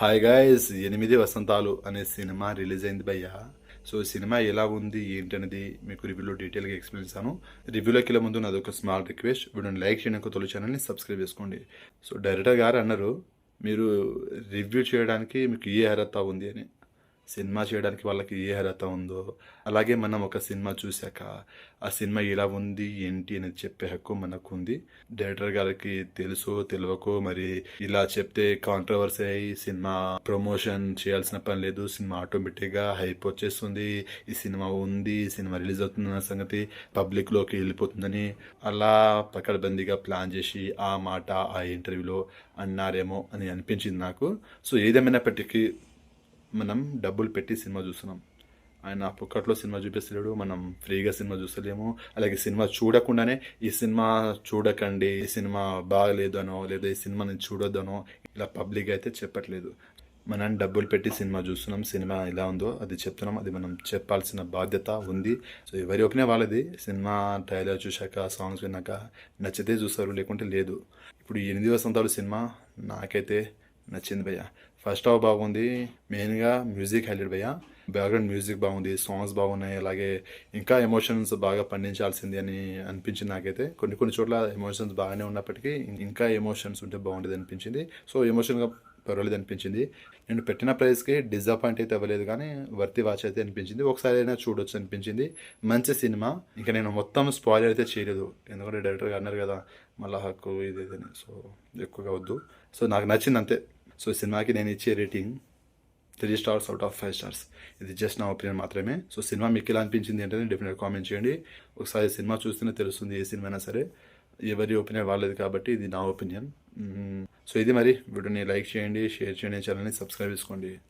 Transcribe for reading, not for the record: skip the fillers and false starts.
Hi guys 8 వసంతాలు అనే cinema release అయింది భయ్య. సో సినిమా ఎలా ఉంది ఏంటనేది మీకు రివ్యూలో డీటెయిల్గా ఎక్స్ప్లెయిన్ చేస్తాను. రివ్యూలోకి వెళ్ళే ముందు నాది ఒక స్మాల్ రిక్వెస్ట్, వీడియోని లైక్ చేయడానికి తొలి ఛానల్ని సబ్స్క్రైబ్ చేసుకోండి. సో డైరెక్టర్ గారు అన్నారు, మీరు రివ్యూ చేయడానికి మీకు ఏ అర్హత ఉంది అని. సినిమా చేయడానికి వాళ్ళకి ఏ అర్హత ఉందో, అలాగే మనం ఒక సినిమా చూశాక ఆ సినిమా ఎలా ఉంది ఏంటి అనేది చెప్పే హక్కు మనకు ఉంది. డైరెక్టర్ గారికి తెలుసో తెలియకో మరి ఇలా చెప్తే కాంట్రవర్సీ అయ్యి సినిమా ప్రమోషన్ చేయాల్సిన పని లేదు, సినిమా ఆటోమేటిక్గా హైప్ వచ్చేస్తుంది, ఈ సినిమా ఉంది, సినిమా రిలీజ్ అవుతుందన్న సంగతి పబ్లిక్లోకి వెళ్ళిపోతుందని అలా పకడ్బందీగా ప్లాన్ చేసి ఆ మాట ఆ ఇంటర్వ్యూలో అన్నారేమో అని అనిపించింది నాకు. సో ఏదేమైనప్పటికీ మనం డబ్బులు పెట్టి సినిమా చూస్తున్నాం, ఆయన పుక్కట్లో సినిమా చూపిస్తలేడు, మనం ఫ్రీగా సినిమా చూస్తలేము. అలాగే సినిమా చూడకుండానే ఈ సినిమా చూడకండి, ఈ సినిమా బాగలేదు అనో లేదా ఈ సినిమా నేను చూడొద్దనో ఇలా పబ్లిక్ అయితే చెప్పట్లేదు. మనం డబ్బులు పెట్టి సినిమా చూస్తున్నాం, సినిమా ఎలా ఉందో అది చెప్తున్నాం, అది మనం చెప్పాల్సిన బాధ్యత ఉంది. సో ఎవరి ఒపీనియన్ వాళ్ళది. సినిమా ట్రైలర్ చూశాక సాంగ్స్ విన్నాక నచ్చితే చూస్తారు, లేకుంటే లేదు. ఇప్పుడు ఈ 8 వసంతాలు సినిమా నాకైతే నచ్చింది భయ్య. ఫస్ట్ హాఫ్ బాగుంది, మెయిన్గా మ్యూజిక్ హైలైట్ భయ్య. బ్యాక్గ్రౌండ్ మ్యూజిక్ బాగుంది, సాంగ్స్ బాగున్నాయి, అలాగే ఇంకా ఎమోషన్స్ బాగా పండించాల్సింది అని అనిపించింది నాకైతే. కొన్ని చోట్ల ఎమోషన్స్ బాగానే ఉన్నప్పటికీ ఇంకా ఎమోషన్స్ ఉంటే బాగుండేది అనిపించింది. సో ఎమోషన్గా పర్వాలేదు అనిపించింది. నేను పెట్టిన ప్రైస్కి డిసప్పాయింట్ అయితే అవ్వలేదు, కానీ వర్తి వాచ్ అయితే అనిపించింది. ఒకసారి అయినా చూడొచ్చు అనిపించింది. మంచి సినిమా. ఇంకా నేను మొత్తం స్పాయిలర్ అయితే చేయలేదు, ఎందుకంటే డైరెక్టర్గా అన్నారు కదా మళ్ళా హక్కు ఇది ఇదని, సో ఎక్కువగా వద్దు. సో నాకు నచ్చింది అంతే. సో సినిమాకి నేను ఇచ్చే rating 3 stars out of 5 stars. ఇది జస్ట్ నా ఒపీనియన్ మాత్రమే. సో సినిమా మీకు ఎలా అనిపించింది ఏంటని డెఫినెట్గా కామెంట్ చేయండి. ఒకసారి సినిమా చూస్తేనే తెలుస్తుంది ఏ సినిమా అయినా సరే. ఎవరి ఒపీనియన్ వాళ్ళది కాబట్టి ఇది నా ఒపీనియన్. సో ఇది మరి వీడియోని లైక్ చేయండి, షేర్ చేయండి, ఛానల్ని సబ్స్క్రైబ్ చేసుకోండి.